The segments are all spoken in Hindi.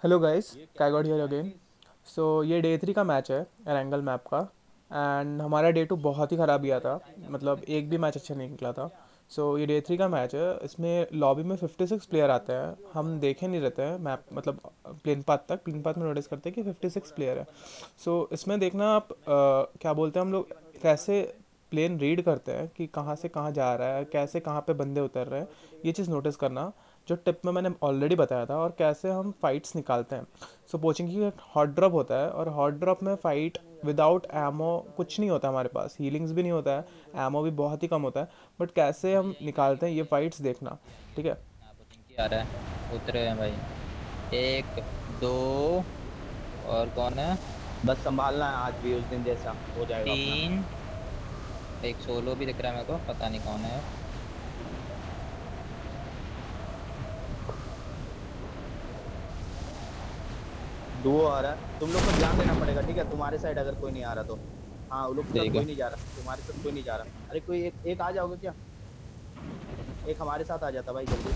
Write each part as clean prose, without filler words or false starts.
हेलो गाइस, काय गॉट हियर अगेन। सो ये डे 3 का मैच है एरेंगल मैप का। एंड हमारा डे 2 बहुत ही ख़राब गया था। मतलब एक भी मैच अच्छा नहीं निकला था। सो ये डे 3 का मैच है। इसमें लॉबी में 56 प्लेयर आते हैं। हम देखे नहीं रहते हैं मैप, मतलब प्लेन पाथ में नोटिस करते हैं कि 56 प्लेयर है। सो इसमें देखना आप क्या बोलते हैं हम लोग, कैसे प्लेन रीड करते हैं कि कहाँ से कहाँ जा रहा है, कैसे कहाँ पे बंदे उतर रहे हैं। ये चीज़ नोटिस करना जो टिप में मैंने ऑलरेडी बताया था, और कैसे हम फाइट्स निकालते हैं। सो पोचिंग की एक हॉट ड्रॉप होता है, और हॉट ड्रॉप में फ़ाइट विदाउट एमो कुछ नहीं होता हमारे पास, हीलिंग्स भी नहीं होता है, एमो भी बहुत ही कम होता है। बट कैसे हम निकालते हैं ये फाइट्स देखना, ठीक है। यहाँ पोचिंकी आ रहा है, उतरे हैं भाई। एक, दो, और कौन है? बस संभालना है, आज भी उस दिन जैसा हो जाएगा अपना। तीन। एक सोलो भी दिख रहा है मेरे को, पता नहीं कौन है। डुओ आ रहा है, तुम लोग को ध्यान देना पड़ेगा, ठीक है। तुम्हारे साइड अगर कोई नहीं आ रहा तो। हाँ, वो लोग के साथ ठीक है। कोई नहीं जा रहा, तुम्हारे साथ कोई नहीं जा रहा। अरे कोई एक आ जाओगे क्या? एक हमारे साथ आ जाता भाई जल्दी।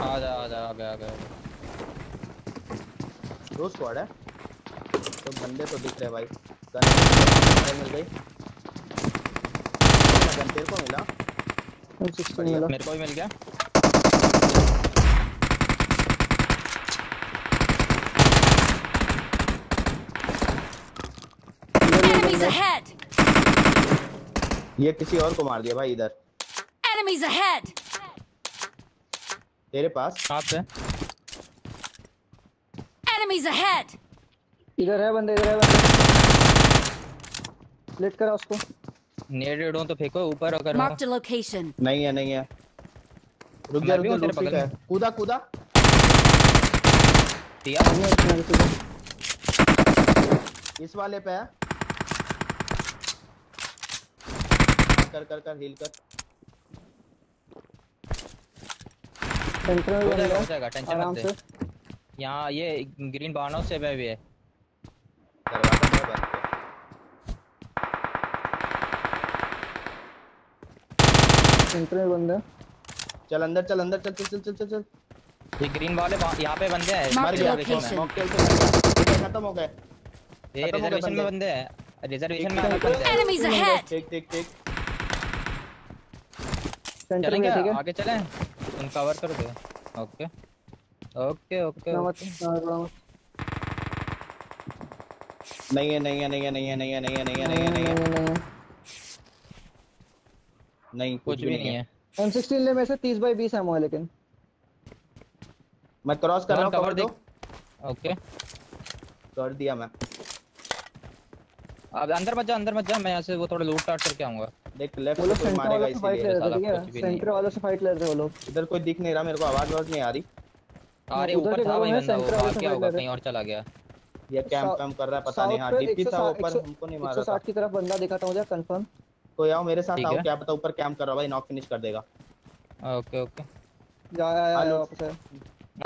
आ जा आ जा, आ गया आ गया। दो स्क्वाड है तो बंदे तो दिख रहे भाई। गन मिल गई। गन तेरे को मिला। M16 बढ़िया। मिला। मेरे को भी मिल गया। इधर भी Enemies बंदा। ahead! ये किसी और को मार दिया भाई इधर। Enemies ahead! तेरे पास। कहाँ पे? Enemies ahead! इधर है बंदे, इधर है बंदे। लेट करा उसको। नेड हो तो फेंको ऊपर अगर हो। Marked a location. नहीं है, नहीं है। रुक जा मैं रुक भी जा, हूँ तेरे लूसी बगल का में। है। कूदा कूदा। दिया। हमने इतना किसी को। इस वाले पे है। कर कर कर हील कर। सेंटर में हो जाएगा बंदा हो जाएगा, टेंशन आराम मत से। ले। यहाँ ये ग्रीन बार्न हाउस से भी है। दरवाजा मैं बंद किया। सेंटर में बंदा। चल अंदर, चल अंदर, चल चल चल चल चल चल। ये ग्रीन वाले यहाँ पे बंदे हैं। Mark मर the गया। रिजर्वेशन में। location. मॉकटेल से मर गया। ठीक है, खत्म हो गए। ये खत्म हो गए रिजर्वेशन में बंदे। बंदे हैं, रिजर्वेशन में ठीक, अलग ठीक, बंदे हैं। Enemies ahead! ठीक ठीक ठीक। सेंटर चलें में, क्या? ठीक है। आगे चलें, तुम कवर कर दो। ओके ओके ओके ना मत ओके। ना बड़ा मत। नहीं है, नहीं है, नहीं है, नहीं है, नहीं है, नहीं है, नहीं है, नहीं है, नहीं है। नहीं। नहीं, कुछ कुछ भी भी नहीं नहीं है। है। M16 ले में से 30/20 एमो है लेकिन। मैं क्रॉस कर रहा वन हूँ, कवर कवर दो। देख। ओके, कर दिया मैं। अब अंदर मत जा, अंदर मत जा। मैं यहाँ से वो थोड़ा लूट टाट करके आऊंगा। देख लेफ्ट वो से लोग कोई सेंटर मारेगा वालों से फाइट इसीलिए। ले रहे थे, साला ठीक कुछ है। भी नहीं सेंटर है। वालों से फाइट ले रहे थे वो लोग। इधर कोई दिख नहीं रहा मेरे को, आवाज वाज नहीं आ रही। अरे उधर ऊपर के था घरों वही में बंदा, वो सेंटर वालों भाग से गया फाइट होगा, ले रहे कहीं और चला गया। ये कैंप थे। वैम्प कर रहा है, पता नहीं। साउथ हाँ, पे डीपी था ऊपर, हमको नहीं मारा था। 160 की तरफ बंदा दिखा था मुझे कंफर्म। कोई आओ मेरे साथ, ठीक आओ। है। क्या पता ऊपर कैंप कर रहा भाई, नॉक फिनिश कर देगा। Okay okay. जा आया आ आया लो। वापस आया।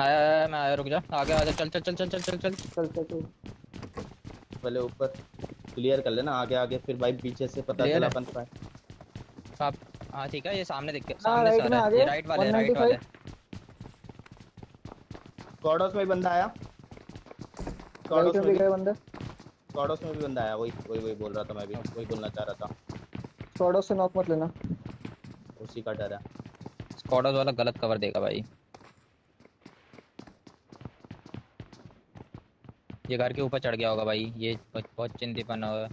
आया आया, मैं आया, रुक जा। आगे आ जा, चल चल चल चल चल चल चल। चल चल चल। पहले ऊपर क्लियर कर लेना, आगे आगे फिर भाई पीछे से पता क्लियर चला है। अपन का। आप हाँ ठीक है, ये सामने दिख गया, हाँ सामने से राइट आ में रहा है। आगे ये राइट वाले, राइट 195। वाले। कॉर्डोस में भी बंदा आया। राइट कॉर्डोस में में भी भी, गए बंदे। कॉर्डोस में भी बंदा आया। वही वही वही बोल रहा था, मैं भी वही बोलना चाह रहा था। शॉर्ट से नॉक मत लेना। उसी का डर है। स्क्वाडर्स वाला गलत कवर देगा भाई। ये घर के ऊपर चढ़ गया होगा भाई, ये बहुत चिंतित हो है।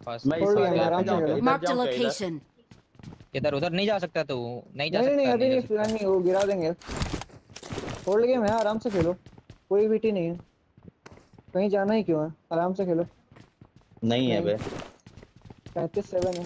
पास मैं इस छोड़ दिया, वाले मैं घर पे आराम से जाऊँ क्या? खेलो। इधर Marked a जाऊँ क्या? इधर। location. इधर उधर नहीं जा सकता तू। नहीं जा नहीं सकता, अभी नहीं जा नहीं, सकता। प्लान नहीं, वो गिरा देंगे। होल्ड गेम है, आराम से खेलो। कोई बीटी नहीं है। कहीं जाना ही क्यों है, आराम से खेलो। नहीं है नहीं, बे। 35-7 है।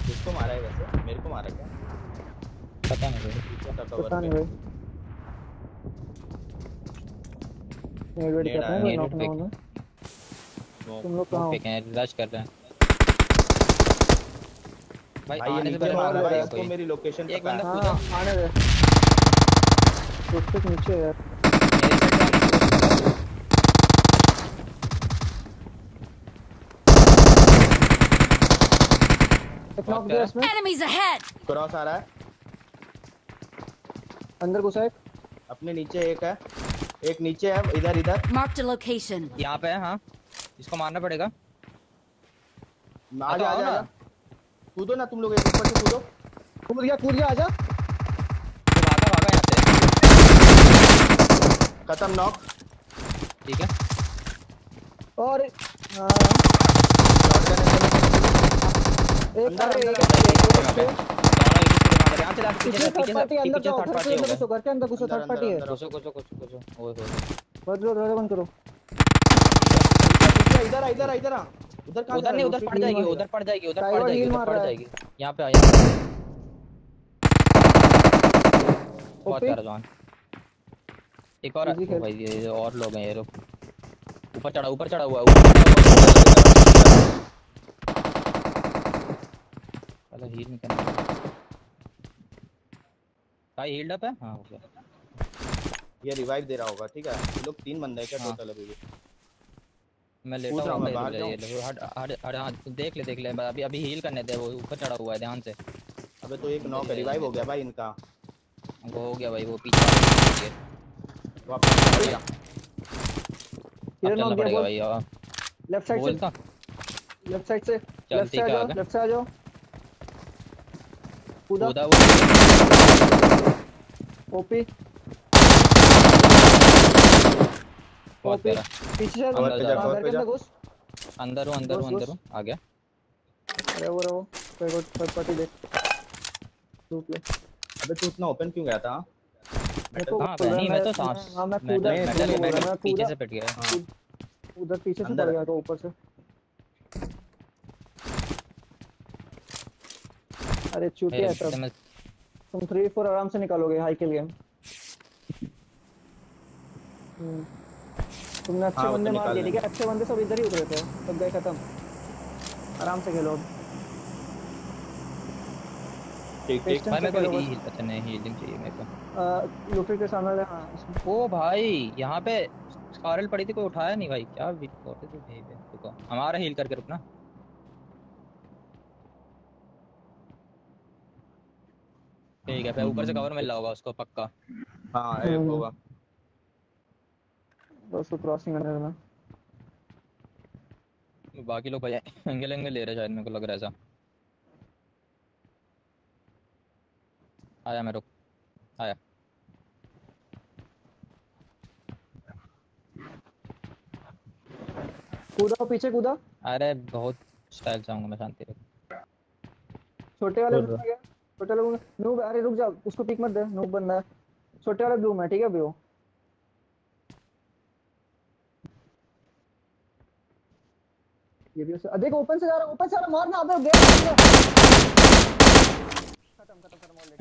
किसको मारा है वैसे? मेरे को मारा क्या? पता नहीं भाई। पीछे का कवर पता पे। नहीं भाई। नहीं वेट नेड करते हैं आया। कोई नेड नॉक ना फेंक, होना। स्मोक। तुम लोग वो कहाँ हो? फेंके हैं, रश कर रहे हैं। भाई भाई ये आने से नीचे पहले मार मार रहा रहा है, है इसको कोई। मेरी लोकेशन एक पता है। बंदा हाँ कूदा आने दे। कुछ नीचे है यार। मेरे साइड से आने की कोशिश कर रहा है। एक बहुत नॉक दिया प्यारा। इसमें। Enemies ahead! क्रॉस आ रहा है अंदर घुसा एक। अपने नीचे, एक नीचे है, इधर इधर। Marked a location. यहाँ पे है हाँ, इसको मारना पड़ेगा। आ तो जा आ आओ जा आ ना, जा। कूदो ना तुम लोग, एक ऊपर से कूदो। कूद गया आजा। तो भागा भागा यहाँ से। खत्म नॉक। ठीक है और हाँ, शॉटगन है एक अंदर, अरे अंदर, एक यहाँ पे एक दोनों एक दूसरे को मार रहे हैं। यहाँ से लास्ट पीछे थर्ड पार्टी अंदर पीछे जाओ, थर्ड घर के पार्टी हो अंदर गए। घुसो, घर के अंदर घुसो, अंदर, थर्ड पार्टी है। अंदर। घुसो घुसो घुसो घुसो ओए होए बंद करो, दरवाजा बंद करो। इधर इधर इधर आ। उधर कहाँ जा उधर रहा नहीं, है? उधर पड़ जाएगी, उधर पड़ जाएगी, उधर पड़ टाइगर जाएगी, हील उधर मार पड़ रहा है। जाएगी। यहाँ पे आ, यहाँ पे बहुत ओपी प्यारा जॉन। एक और इजी ओ खेल। भाई ये और लोग हैं, ये लोग ऊपर चढ़ा हुआ है, ऊपर चढ़ा हुआ है, चलो हील नहीं करना भाई, हील्ड अप है हाँ हो गया। ये रिवाइव दे रहा होगा, ठीक है। ये लोग 3 बंदे हैं क्या हाँ। टोटल अभी भी? मैं लेटा पूछ रहा हुआ हूँ मैं, भाई, रुक बाहर जा, जाऊँ? ये लो, हट हट हट हाँ, देख ले अभी अभी हील करने दे, वो ऊपर चढ़ा हुआ है, ध्यान से। अबे तो एक नॉक रिवाइव हो गया भाई इनका। वो हो गया भाई, वो पीछे वापस आ गया। अब किरण चलना नॉक दिया पड़ेगा बोल। भाई। लेफ्ट साइड बोल से, का लेफ्ट साइड से, चल लेफ्ट से ठीक आ है, जाओ, आगे लेफ्ट से आ जाओ। कूदा कूदा वो ओपी बहुत ओपी प्यारा। पीछे से अंदर जा रहा हूँ, घर के अंदर घुस। अंदर हूँ अंदर हूँ घुस, अंदर हूँ, आ गया। अरे वो रहो, कोई थर्ड पार्टी देख लूट ले। अबे तू इतना ओपन क्यों गया था? मेरे को हाँ बोल रहा है, नहीं, मैं तो सांस हाँ मैं मेटल कूदा, नहीं, मेटल तूने बोला, मेटल मैं पीछे कूदा से पिट गया। हाँ उधर पीछे से अंदर पड़ गया था ऊपर से। अरे चूतिया है सब। तुम 3-4 आराम से निकालोगे हाई किल गेम। तुमने अच्छे हाँ, वो तो बंदे मार निकाल दिए, ठीक है। लेंगे। अच्छे बंदे सब इधर ही उतरे थे, सब गए खत्म। आराम से खेलो अब। ठीक ठीक। पेस्टेंस भाई से मेरे खेलो को बस। अच्छा नहीं, हीलिंग चाहिए मेरे को। लुफी के सामने ले, हाँ इसमें। ओ भाई यहाँ पे स्कारल पड़ी थी, कोई उठाया नहीं भाई, क्या होते तो भेज दे, रुको हमारा हील करके रुकना। ठीक है, फिर ऊपर से कवर मिल रहा होगा उसको पक्का। हाँ एक होगा। बस वो क्रॉसिंग करने देना। बाकी लोग भाई एंगल एंगल ले रहे हैं शायद, मेरे को लग रहा है ऐसा। आया मैं, रुक आया। कूदा पीछे कूदा। अरे बहुत स्टाइल से आऊंगा मैं, शांति रख। छोटे वाले बोल ब्लू रहा। में गया। छोटे वाले नूब, अरे रुक जा, उसको पिक मत दे, नूब बनना है। छोटे वाले ब्लू में ठीक है अभी वो। ये भी उसे देखो, ओपन से जा रहा है, ओपन से आ रहा है, मारना अबे गया।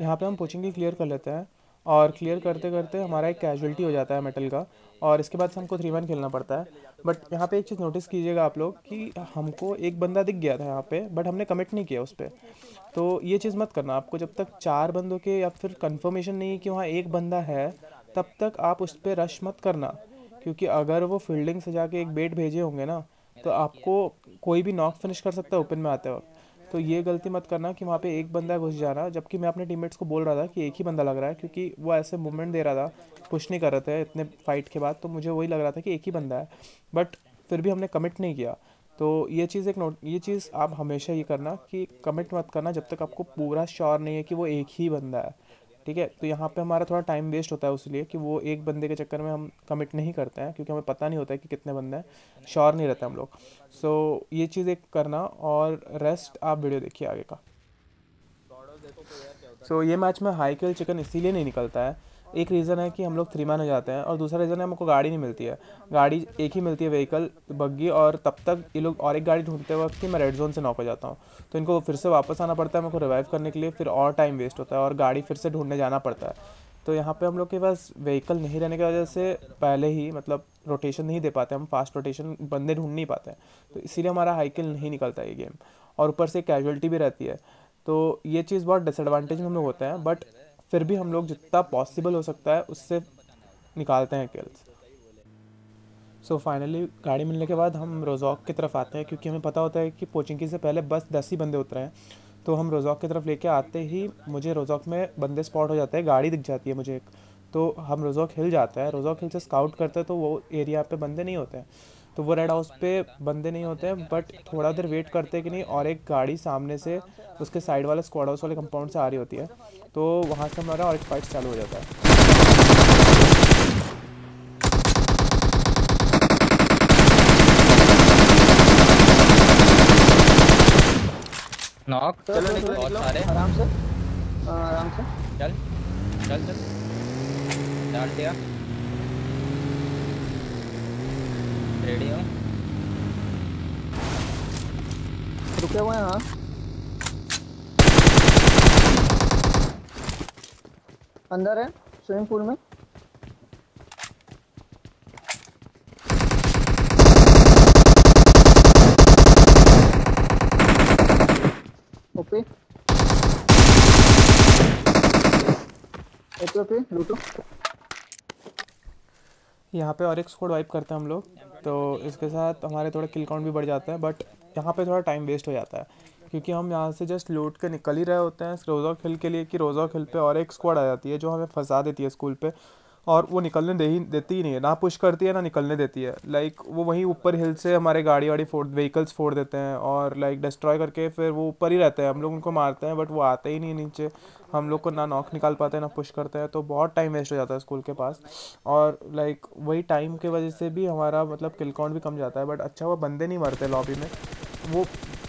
यहाँ पे हम पोचिंग की क्लियर कर लेते हैं, और क्लियर करते करते हमारा एक कैजुअलिटी हो जाता है मेटल का, और इसके बाद से हमको 3-1 खेलना पड़ता है। बट यहाँ पे एक चीज़ नोटिस कीजिएगा आप लोग कि हमको एक बंदा दिख गया था यहाँ पे, बट हमने कमिट नहीं किया उस पर। तो ये चीज़ मत करना, आपको जब तक 4 बंदों के या फिर कंफर्मेशन नहीं है कि वहाँ एक बंदा है, तब तक आप उस पर रश मत करना। क्योंकि अगर वो फील्डिंग से जाके एक बेट भेजे होंगे ना, तो आपको कोई भी नॉक फिनिश कर सकता है ओपन में आते वक्त। तो ये गलती मत करना कि वहाँ पे एक बंदा घुस जाना, जबकि मैं अपने टीममेट्स को बोल रहा था कि एक ही बंदा लग रहा है, क्योंकि वो ऐसे मूवमेंट दे रहा था, पुश नहीं कर रहे थे इतने फाइट के बाद, तो मुझे वही लग रहा था कि एक ही बंदा है। बट फिर भी हमने कमिट नहीं किया। तो ये चीज़ ये चीज़ आप हमेशा ये करना कि कमिट मत करना जब तक आपको पूरा श्योर नहीं है कि वो एक ही बंदा है, ठीक है। तो यहाँ पे हमारा थोड़ा टाइम वेस्ट होता है, उसलिए कि वो एक बंदे के चक्कर में हम कमिट नहीं करते हैं, क्योंकि हमें पता नहीं होता है कि कितने बंदे हैं, श्योर नहीं रहते हम लोग। सो ये चीज़ एक करना, और रेस्ट आप वीडियो देखिए आगे का। सो ये मैच में हाई किल चिकन इसीलिए नहीं निकलता है, एक रीज़न है कि हम लोग 3-1 हो जाते हैं, और दूसरा रीज़न है हमको गाड़ी नहीं मिलती है। गाड़ी एक ही मिलती है, व्हीकल बग्गी, और तब तक ये लोग और एक गाड़ी ढूंढते वक्त कि मैं रेड जोन से नॉक हो जाता हूँ, तो इनको फिर से वापस आना पड़ता है मेरे को रिवाइव करने के लिए, फिर और टाइम वेस्ट होता है और गाड़ी फिर से ढूंढने जाना पड़ता है। तो यहाँ पे हम लोग के पास व्हीकल नहीं रहने की वजह से पहले ही मतलब रोटेशन नहीं दे पाते, हम फास्ट रोटेशन बंदे ढूंढ नहीं पाते हैं, तो इसीलिए हमारा हाई किल नहीं निकलता ये गेम। और ऊपर से कैजुअलिटी भी रहती है, तो ये चीज़ बहुत डिसएडवांटेज में हम लोग होते हैं, बट फिर भी हम लोग जितना पॉसिबल हो सकता है उससे निकालते हैं किल्स। सो फाइनली गाड़ी मिलने के बाद हम रोज़ॉक की तरफ आते हैं, क्योंकि हमें पता होता है कि पोचिंकी से पहले बस 10 ही बंदे उतरे हैं। तो हम रोज़ॉक की तरफ लेके आते ही मुझे रोज़ॉक में बंदे स्पॉट हो जाते हैं, गाड़ी दिख जाती है मुझे एक। तो हम रोज़ॉक हिल जाता है, रोज़ॉक हिल से स्काउट करते हैं, तो वो एरिया पे बंदे नहीं होते हैं। तो वो रेड हाउस पे बंदे नहीं होते हैं, बट थोड़ा देर वेट करते हैं कि नहीं, और एक गाड़ी सामने से उसके साइड वाले स्क्वाड हाउस वाले कंपाउंड से आ रही होती है। तो वहाँ से हमारा और एक फाइट चालू हो जाता है। नॉक चलो निकलो बहुत निकलो। सारे। आराम से, आराम से। चल चल चल डाल दिया। रेडी हो? रुके हुए हैं। हाँ, अंदर है स्विमिंग पूल में। ओके ओके ओके, लूटो। यहाँ पे और एक स्क्वाड वाइप करते हैं हम लोग, तो इसके साथ हमारे थोड़ा किल काउंट भी बढ़ जाता है, बट यहाँ पे थोड़ा टाइम वेस्ट हो जाता है, क्योंकि हम यहाँ से जस्ट लूट के निकल ही रहे होते हैं रोज़ॉक हिल के लिए, कि रोज़ॉक हिल पे और एक स्क्वाड आ जाती है जो हमें फंसा देती है स्कूल पे, और वो निकलने देती ही नहीं है, ना पुश करती है ना निकलने देती है। लाइक वो वहीं ऊपर हिल से हमारे गाड़ी वाड़ी व्हीकल्स फोड़ देते हैं, और लाइक डिस्ट्रॉय करके फिर वो ऊपर ही रहते हैं, हम लोग उनको मारते हैं बट वो आते ही नहीं नीचे, हम लोग को ना नॉक निकाल पाते हैं ना पुश करते हैं, तो बहुत टाइम वेस्ट हो जाता है स्कूल के पास। और लाइक वही टाइम की वजह से भी हमारा मतलब किल काउंट भी कम जाता है, बट अच्छा वो बंदे नहीं मरते लॉबी में, वो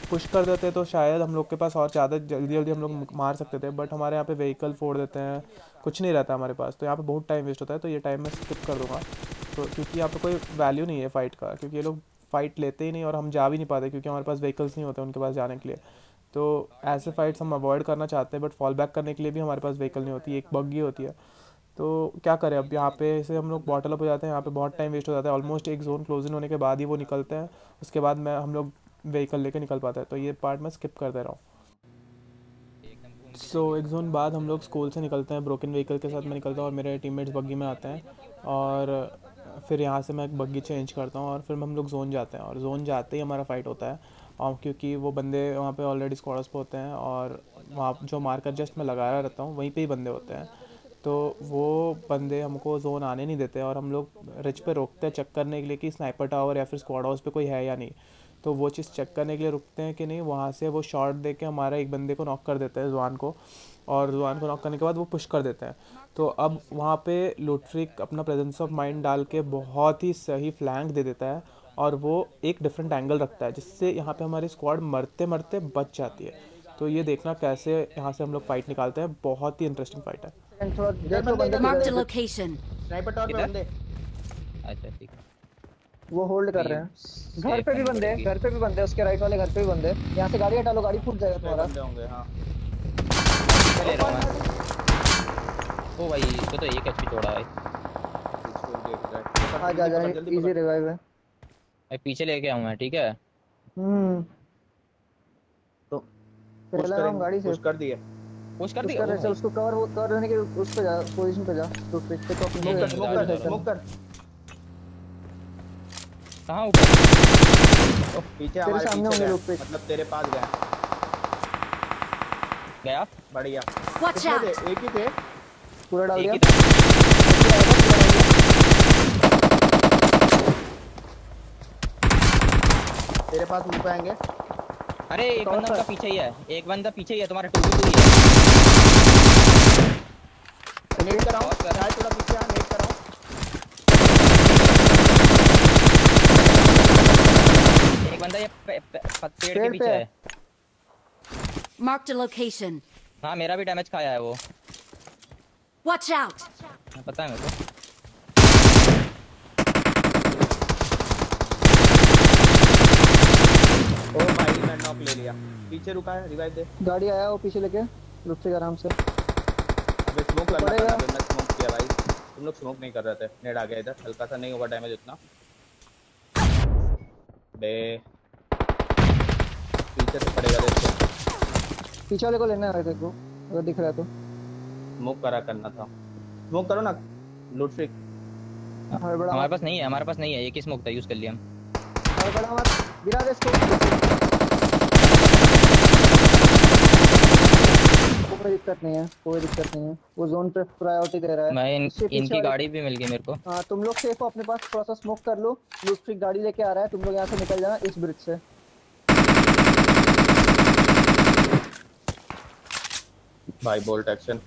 पुश कर देते तो शायद हम लोग के पास और ज़्यादा जल्दी जल्दी हम लोग मार सकते थे, बट हमारे यहाँ पे व्हीकल फोड़ देते हैं, कुछ नहीं रहता हमारे पास, तो यहाँ पे बहुत टाइम वेस्ट होता है। तो ये टाइम मैं स्किप कर दूँगा, तो क्योंकि यहाँ पे कोई वैल्यू नहीं है फ़ाइट का, क्योंकि ये लोग फ़ाइट लेते ही नहीं और हम जा भी नहीं पाते, क्योंकि हमारे पास व्हीकल्स नहीं होते उनके पास जाने के लिए। तो ऐसे फाइट्स हम अवॉइड करना चाहते हैं, बट फॉल बैक करने के लिए भी हमारे पास व्हीकल नहीं होती, एक बग्गी होती है। तो क्या करें, अब यहाँ पे से हम लोग बॉटल अप हो जाते हैं, यहाँ पे बहुत टाइम वेस्ट हो जाता है, ऑलमोस्ट एक जोन क्लोज इन होने के बाद ही वो निकलते हैं, उसके बाद मैं हम लोग व्हीकल लेके निकल पाते हैं, तो ये पार्ट मैं स्किप कर दे रहा हूँ। सो एक जोन बाद हम लोग स्कूल से निकलते हैं, ब्रोकन व्हीकल के साथ मैं निकलता हूँ और मेरे टीममेट्स बग्गी में आते हैं, और फिर यहाँ से मैं एक बग्गी चेंज करता हूँ और फिर हम लोग जोन जाते हैं, और जोन जाते ही हमारा फाइट होता है, और क्योंकि वो बंदे वहाँ पे ऑलरेडी स्क्वाड्स पे होते हैं, और वहाँ जो मार्कर जस्ट मैं लगाया रहता हूँ वहीं पे ही बंदे होते हैं, तो वो बंदे हमको जोन आने नहीं देते, और हम लोग रिच पे रोकते हैं चेक करने के लिए कि स्नाइपर टावर या फिर स्क्वाड हाउस पे कोई है या नहीं। तो वो चीज़ चेक करने के लिए रुकते हैं कि नहीं, वहाँ से वो शॉट दे के हमारा एक बंदे को नॉक कर देते हैं जुआन को, और जुआन को नॉक करने के बाद वो पुश कर देते हैं। तो अब वहाँ पे लूटफ्रिक अपना प्रेजेंस ऑफ माइंड डाल के बहुत ही सही फ्लैंक दे देता है, और वो एक डिफरेंट एंगल रखता है, जिससे यहाँ पे हमारी स्क्वाड मरते मरते बच जाती है। तो ये देखना कैसे यहाँ से हम लोग फाइट निकालते हैं, बहुत ही इंटरेस्टिंग फाइट है। थोड़ा देख लो बंदे Marked a किधर है। location. स्नाइपर टावर पे किधर? बंदे। अच्छा ठीक है। वो होल्ड कर रहे हैं। घर पे भी बंदे हैं, घर पे भी बंदे हैं, उसके राइट वाले घर पे भी बंदे हैं। यहाँ से गाड़ी हटा लो, गाड़ी फूट जाएगा पे तुम्हारा। बंदे होंगे हाँ। ले रहा हूँ मैं। ओ भाई इसको तो 1 एचपी छोड़ा भाई। इसको देख रहा है। आ जा जा, जल्दी इजी रिवाइव है। मैं पीछे लेके आऊँ मैं, ठीक है? तो पहले हम गाड़ी से पुश कर दिए। पुश कर पुश दिया। कर ओ रहे थे, भाई उसको कवर रहने के उस पे जा, पोजीशन पे जा। तो फिर से तो स्मोक कर स्मोक कर स्मोक कर। कहाँ ऊपर? पीछे हमारे सामने पीछे होंगे गए, लोग पे। मतलब तेरे पास गए। गया? बढ़िया। Watch कितने out! थे? एक ही थे। पूरा डाल एक दिया। ही था। तेरे पास ऊपर आएंगे। अरे एक कौन बंदा सा? उनका पीछे ही है, एक बंदा पीछे ही है, तुम्हारा 2v2 ही है। नेट कराऊं बहुत कर। यार, थोड़ा पीछे आ, नेट कराऊं। एक बंदा ये पेड़ के पेड़ पीछे पे है। Marked a location. हाँ मेरा भी डैमेज खाया है वो, Watch out! पता है मेरे को। ओ भाई मैं नॉक ले लिया। पीछे रुका है, रिवाइव दे। गाड़ी आया वो पीछे लेके, रुक से आराम से। अबे स्मोक करना पड़ेगा। था, मैं स्मोक किया भाई। तुम लोग स्मोक नहीं कर रहे थे, नेट आ गया इधर, हल्का सा नहीं होगा डैमेज उतना। बे पीछे से पड़ेगा देखो। पीछे वाले को लेना है तेरे को अगर दिख रहा है तो। स्मोक करा करना था। स्मोक करो ना लूट फ्रिक। हड़बड़ा हमारे मत, पास नहीं है, हमारे पास नहीं है, एक ही स्मोक था, यूज कर लिया हम। हड़बड़ा मत, गिरा दे इसको। कोई दिक्कत नहीं है, कोई दिक्कत नहीं है, वो जोन पे प्रायोरिटी दे रहा है। मैं इससे पीछे इनकी वाले- गाड़ी भी मिल गई मेरे को। हाँ तुम लोग सेफ हो अपने पास, थोड़ा सा स्मोक कर लो। लूट फ्रिक गाड़ी लेके आ रहा है, तुम लोग यहाँ से निकल जाना इस ब्रिज से। भाई बोल्ट एक्शन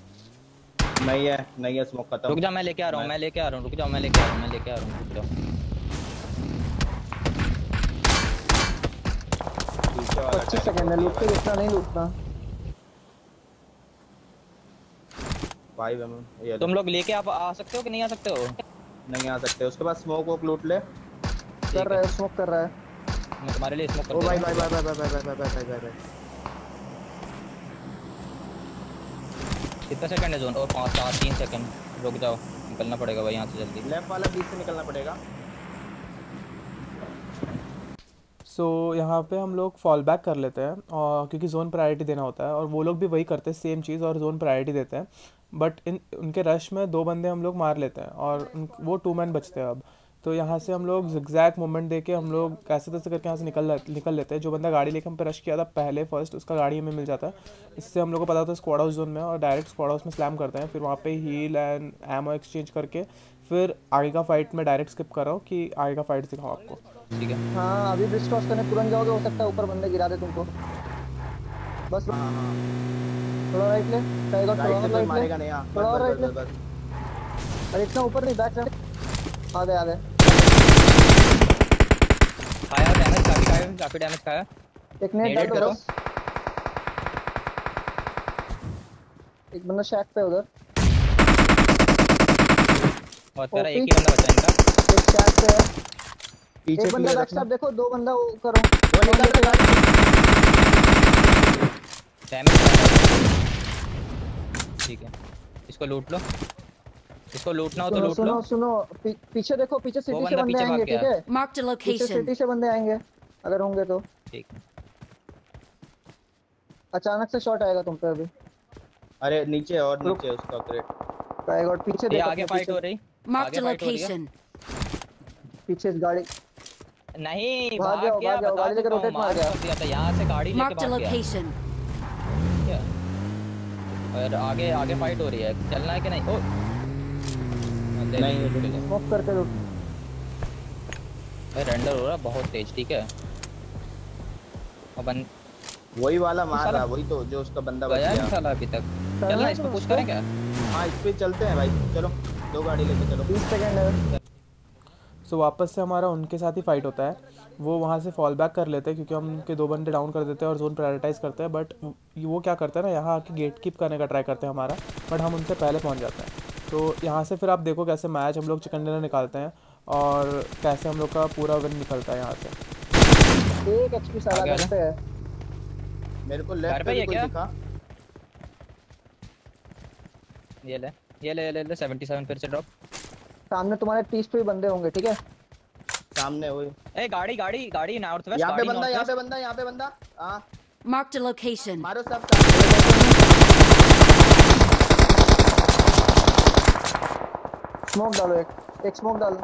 नहीं है, नहीं है स्मोक खत्म। रुक जा, मैं लेके आ रहा हूँ, मैं लेके आ रहा हूँ, रुक जाओ, मैं लेके आ रहा हूँ, मैं लेके आ रहा हूँ, रुक जाओ। पीछे वाला 25 सेकंड है, लूट के इतना नहीं लूटना। भाई ये तुम लोग लेके आप आ सकते हो कि नहीं आ सकते हो? नहीं आ सकते, उसके बाद स्मोक वोक लूट ले। कर रहा है, स्मोक कर रहा है। मैं तुम्हारे लिए स्मोक कर ओ दे भाई रहा भाई हूँ। भाई भाई भाई भाई भाई भाई भाई भाई कितना सेकंड है जोन? और 5 4 3 सेकंड, रुक जाओ, निकलना पड़ेगा भाई यहाँ से जल्दी। लेफ्ट वाला बीच से निकलना पड़ेगा। सो यहाँ पे हम लोग फॉल बैक कर लेते हैं और क्योंकि जोन प्रायोरिटी देना होता है और वो लोग भी वही करते हैं सेम चीज़ और जोन प्रायोरिटी देते हैं। बट उनके रश में 2 बंदे हम लोग मार लेते हैं और वो 2 मैन बचते हैं अब। तो यहाँ से हम लोग zigzag मूवमेंट दे के हम लोग कैसे तैसे करके यहाँ से निकल लेते हैं। जो बंदा गाड़ी लेके हम पे रश किया था पहले फर्स्ट, उसका गाड़ी हमें मिल जाता है। इससे हम लोग को पता होता है स्क्वाड हाउस जोन में और डायरेक्ट स्क्वाड हाउस में स्लैम करते हैं। फिर वहाँ पे हील एंड एमो एक्सचेंज करके फिर आगे का फाइट में डायरेक्ट स्किप कर रहा हूँ कि आगे का फाइट दिखाऊँ आपको। ठीक है, हाँ अभी ब्रिज क्रॉस करने तुरंत जाओगे, हो सकता है ऊपर बंदे गिरा दे तुमको। बस हाँ हाँ थोड़ा राइट ले, टाइगर थोड़ा राइट से और कोई राइट मारेगा ले, नहीं। हाँ थोड़ा और राइट ले। बस अरे इतना ऊपर नहीं, बैक से आ गए आ गए। खाया डैमेज, काफी डैमेज खाया। एक नेट डाल नेट दो करो। बस। एक बंदा शैक पे उधर, बहुत प्यारा, ओपी। एक ही बंदा बचा इनका। एक शैक पे है, पीछे एक बंदा clear बैक रखना। स्टैप देखो, 2 बंदा वो करो। वो निकल रहा है। डैमेज खाया। ठीक है, इसको लूट लो, इसको लूटना हो तो सुनो लूट सुनो लो। सुनो, पीछे देखो, पीछे सिटी से बंदा बंदे पीछे भाग आएंगे, गया। ठीक है? Marked a पीछे location. सिटी से बंदे आएंगे अगर होंगे तो। ठीक है, अचानक से शॉट आएगा तुम पे अभी। अरे नीचे और नीचे उसका क्रेट। टाइगर पीछे ये देखो, आगे अपने फाइट हो पीछे, रही, Marked आगे a फाइट हो रही है। location. पीछे इस गाड़ी नहीं, भाग जाओ, गया, भाग जाओ, बता गाड़ी लेकर चुका हूँ, रोटेट मार मार गया। कर दिया था, यहाँ से गाड़ी लेके Marked a भाग गया। location. क्या? और आगे आगे फाइट हो रही है, चलना है कि नहीं? ओ नहीं, स्मोक करके रुक। रेंडर हो रहा बहुत तेज, ठीक है। अपन वही वाला मार साला- रहा, वही तो जो उसका बंदा बच गया नहीं गया। साला अभी तक। करना चलना है इसको तो पुश उसको। करें क्या? हाँ इस पे चलते हैं भाई, चलो 2 गाड़ी लेके चलो। 20 सेकंड है। सो वापस से हमारा उनके साथ ही फाइट होता है। वो वहाँ से फॉल बैक कर लेते हैं क्योंकि हम उनके 2 बंदे डाउन कर देते हैं और जोन प्रायोरिटाइज करते हैं। बट वो क्या करते हैं ना, यहाँ आके गेट कीप करने का ट्राई करते हैं हमारा, बट हम उनसे पहले पहुँच जाते हैं। तो यहाँ से फिर आप देखो कैसे मैच हम लोग चिकन डिनर निकालते हैं और कैसे हम लोग का पूरा विन निकलता है यहाँ से। एक एचपी साला आ गया घर पे है। मेरे को घर लेफ्ट पे पे ही भी है कोई क्या? दिखा। ये ले 77 फिर से ड्रॉप। सामने तुम्हारे 30 पे भी बंदे होंगे, ठीक है? सामने वही। ए गाड़ी नॉर्थ वेस्ट, यहाँ पे गाड़ी बंदा, यहाँ नॉर्थ पे बंदा, यहाँ पे बंदा। हाँ Marked a location. मारो सब सामने। स्मोक डालो, एक स्मोक डालो।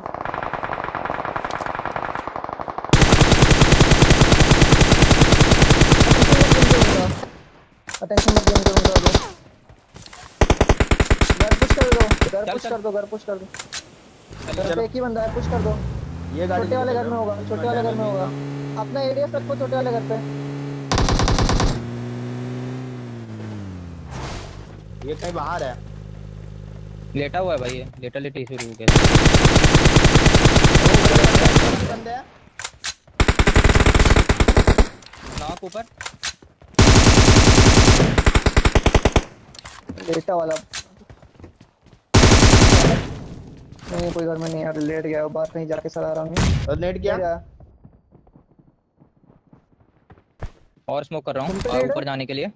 अटेंशन मत गेन करूंगा अभी। घर पुश कर दो, घर चल, पुश चल। कर दो, घर पुश कर दो। घर चल, पे एक ही बंदा है, पुश कर दो। ये गाड़ी छोटे वाले लेके घर में चलो। होगा, छोटे वाले घर में होगा। अपना एडीएस रखो छोटे वाले घर पे। ये कहीं बाहर है। लेटा हुआ है भाई, ये लेटा लेटी शुरू हो गया। बंदे हैं। नॉक ऊपर। लेटा वाला नहीं, कोई घर में नहीं यार, लेट गया वो, बाहर कहीं जाके सड़ा रहा हूँ। और नेट किया। और स्मोक कर रहा तुम पे हूँ रेड है? ऊपर जाने के लिए।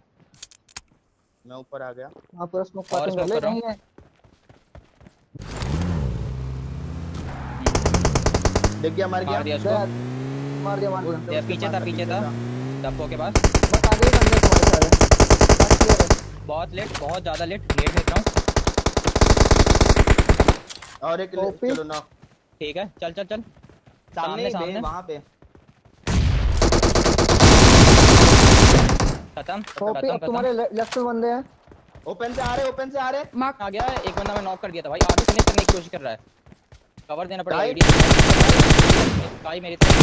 मैं ऊपर आ गया। हाँ पूरा स्मोक और पासिंग smoke ले कर रहा नहीं हूँ। है। देख गया, मर मार गया। दिया उसको। मार दिया मार दिया। ये पीछे था डब्बों के पास। बस आगे ही बंदे तुम्हारे सारे। बहुत लेट, बहुत ज्यादा लेट, नेट फेंक रहा हूँ। और एक ओपी। चलो ना, ठीक है, चल चल चल। सामने सामने, ही बे, सामने। वहां पे खत्म ओपी, खत्म अब खत्म। तुम्हारे लेफ्ट में बंदे हैं। ओपन से आ रहे, ओपन से आ रहे। Mark. आ गया, एक बंदा मैं नॉक कर दिया था भाई, आगे फिनिश करने की कोशिश कर रहा है। कवर देना पड़ेगा, Guy? एडी काई मेरी तरफ।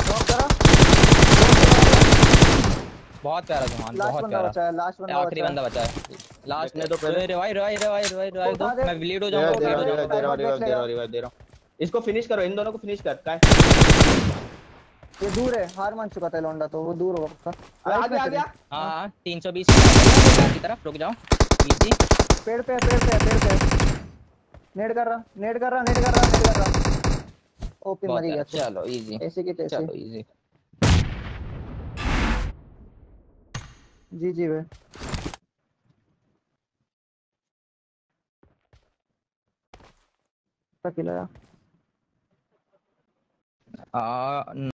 नॉक करा। बहुत प्यारा जुमान, लास्ट बहुत बंदा प्यारा। बचा है, लास्ट बंदा आखिरी बचा है। बंदा बचा है लास्ट। देखने दो पहले। रिवाइव दो, उठा दे। मैं ब्लीड हो दे जाऊंगा, रहा, दे ब्लीड रहा, हो दे रहा, जाऊंगा। दे रहा, टाइमर दे रहा, देख दे लेगा। रहा, रिवाइव दे रहा हूँ। इसको फिनिश करो, इन दोनों को फिनिश कर। काय ये दूर है, हार मान चुका था लौंडा, तो वो दूर होगा पक्का। आ राइट में गया, आ तेरे। गया। हाँ 320 की तरफ रुक जाओ। इजी। पेड़ पे है, पेड़ पे है, पेड़ पे है। नेड कर रहा, नेड कर रहा, नेड कर रहा, नेड कर रहा। ओपी बहुत मरी प्यारा, गया तू। चलो इजी। ऐसे की तैसे। चलो इजी। जी जी वे। किला।